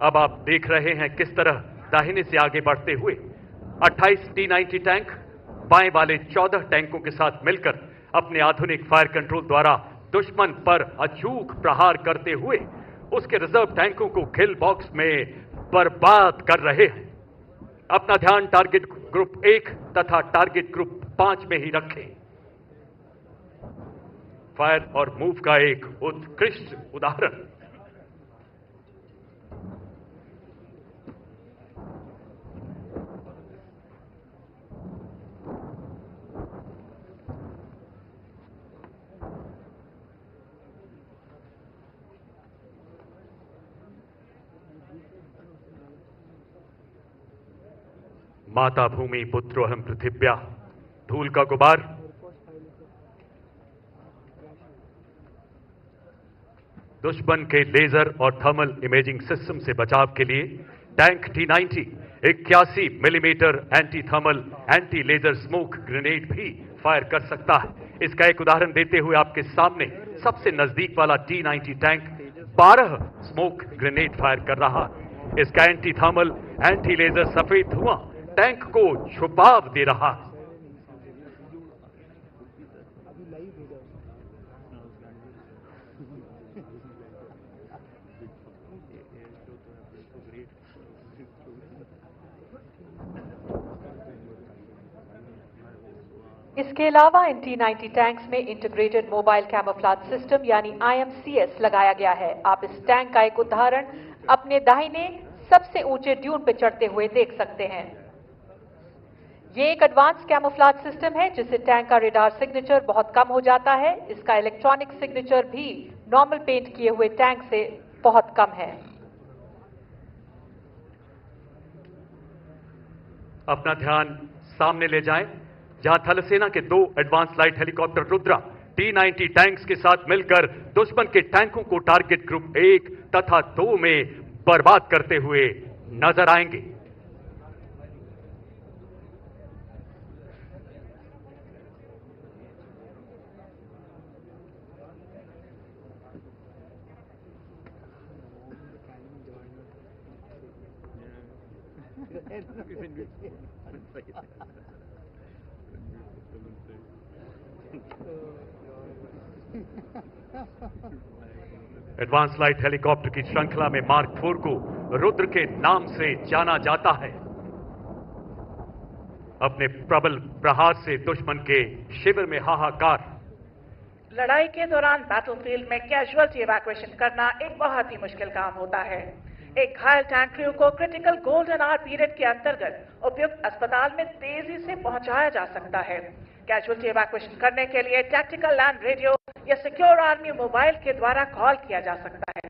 अब आप देख रहे हैं किस तरह दाहिने से आगे बढ़ते हुए 28 T-90 टैंक बाएं वाले 14 टैंकों के साथ मिलकर अपने आधुनिक फायर कंट्रोल द्वारा दुश्मन पर अचूक प्रहार करते हुए उसके रिजर्व टैंकों को किल बॉक्स में बर्बाद कर रहे हैं। अपना ध्यान टारगेट ग्रुप 1 तथा टारगेट ग्रुप 5 में ही रखें। फायर और मूव का एक उत्कृष्ट उदाहरण। माता भूमि पुत्रोहम पृथिव्या, धूल का गुबार, दुश्मन के लेजर और थर्मल इमेजिंग सिस्टम से बचाव के लिए tank T-90 81 millimetre anti thermal anti laser smoke grenade भी फायर कर सकता है। इसका एक उदाहरण देते हुए आपके सामने सबसे नजदीक वाला T-90 tank 12 smoke grenade fire कर रहा है। इसका एंटी थर्मल एंटी लेजर सफेद धुआं टैंक को छुपाव दे रहा है। इसके अलावा इन T-90 टैंक्स में इंटीग्रेटेड मोबाइल कैमोफ्लेज सिस्टम यानी IMCS लगाया गया है। आप इस टैंक का एक उदाहरण अपने दाहिने सबसे ऊंचे ड्यून पर चढ़ते हुए देख सकते हैं। ये एक एडवांस कैमोफ्लेज सिस्टम है जिससे टैंक का रेडार सिग्नेचर बहुत कम हो जाता है। इसका इलेक्ट्रॉनिक सिग्नेचर भी नॉर्मल पेंट किए हुए टैंक से बहुत कम है। अपना ध्यान सामने ले जाएं, जहां थल सेना के 2 advance light helicopter Rudra T-90 tanks के साथ मिलकर दुश्मन के टैंकों को टारगेट ग्रुप 1 तथा 2 में बर्बाद करते हुए नजर आएंगे। एडवांस लाइट हेलीकॉप्टर की श्रृंखला में मार्क 4 को रुद्र के नाम से जाना जाता है। अपने प्रबल प्रहार से दुश्मन के शिविर में हाहाकार। लड़ाई के दौरान बैटलफील्ड में कैजुअलिटी इवैक्यूएशन करना एक बहुत ही मुश्किल काम होता है। एक घायल टैंक क्रू को क्रिटिकल गोल्डन आवर पीरियड के अंतर्गत उपयुक्त अस्पताल में तेजी से पहुंचाया जा सकता है। कैजुअलिटी इवैक्यूएशन करने के लिए टैक्टिकल लैंड रेडियो या सिक्योर आर्मी मोबाइल के द्वारा कॉल किया जा सकता है।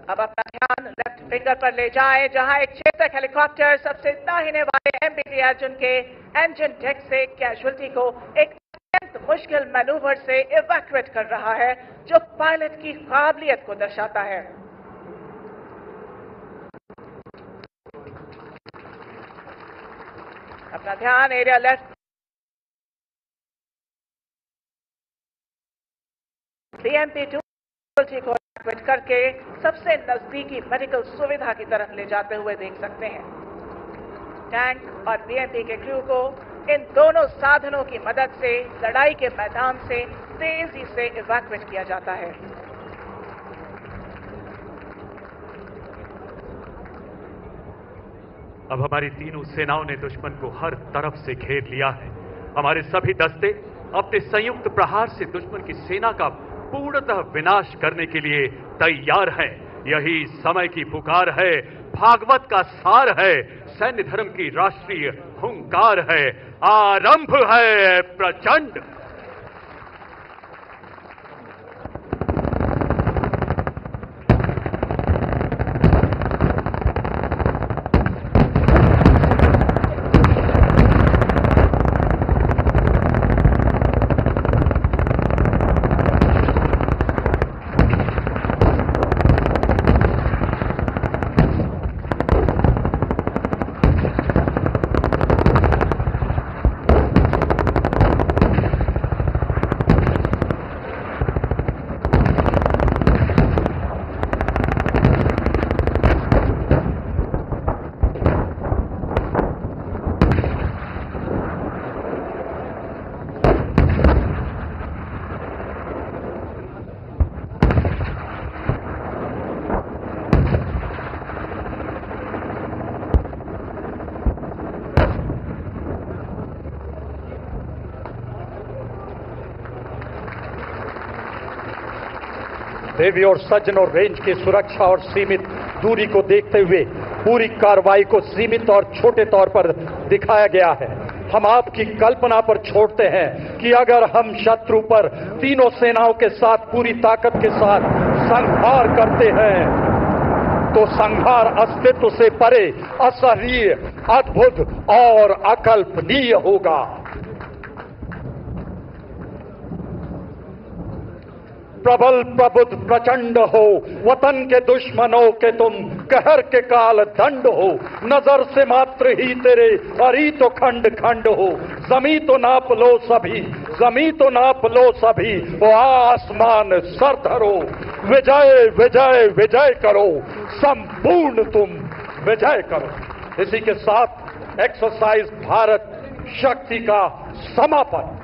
अब अपना ध्यान लेफ्ट फिंगर पर ले जाएं, जहां एक चेतक हेलीकॉप्टर सबसे दाहिने वाले MBT अर्जुन के इंजन डेक से कैजुअलिटी को एक अत्यंत मुश्किल मैनूवर से इवैक्यूएट कर रहा है, जो पायलट की काबिलियत को दर्शाता है। अपना ध्यान एरिया लेफ्ट BMP-2 को इवैक्यूएट करके सबसे नजदीकी मेडिकल सुविधा की तरफ ले जाते हुए देख सकते हैं। टैंक और BMP के क्रू को इन दोनों साधनों की मदद से लड़ाई के मैदान से तेजी से इवैक्यूएट किया जाता है। अब हमारी तीनों सेनाओं ने दुश्मन को हर तरफ से घेर लिया है। हमारे सभी दस्ते अपने संयुक्त प्रहार से दुश्मन की सेना का पूर्णतः विनाश करने के लिए तैयार हैं। यही समय की पुकार है, भागवत का सार है, सैन्य धर्म की राष्ट्रीय हुंकार है। आरंभ है प्रचंड। देवी और सज्जनों, रेंज की सुरक्षा और सीमित दूरी को देखते हुए पूरी कार्रवाई को सीमित और छोटे तौर पर दिखाया गया है। हम आपकी कल्पना पर छोड़ते हैं कि अगर हम शत्रु पर तीनों सेनाओं के साथ पूरी ताकत के साथ संहार करते हैं तो संहार अस्तित्व से परे, असहनीय, अद्भुत और अकल्पनीय होगा। प्रबल प्रबुद्ध प्रचंड हो, वतन के दुश्मनों के तुम कहर के काल दंड हो। नजर से मात्र ही तेरे अरी तो खंड खंड हो। जमी तो नाप लो सभी, जमी तो नाप लो सभी, वो आसमान सर धरो। विजय विजय विजय करो, संपूर्ण तुम विजय करो। इसी के साथ एक्सरसाइज भारत शक्ति का समापन।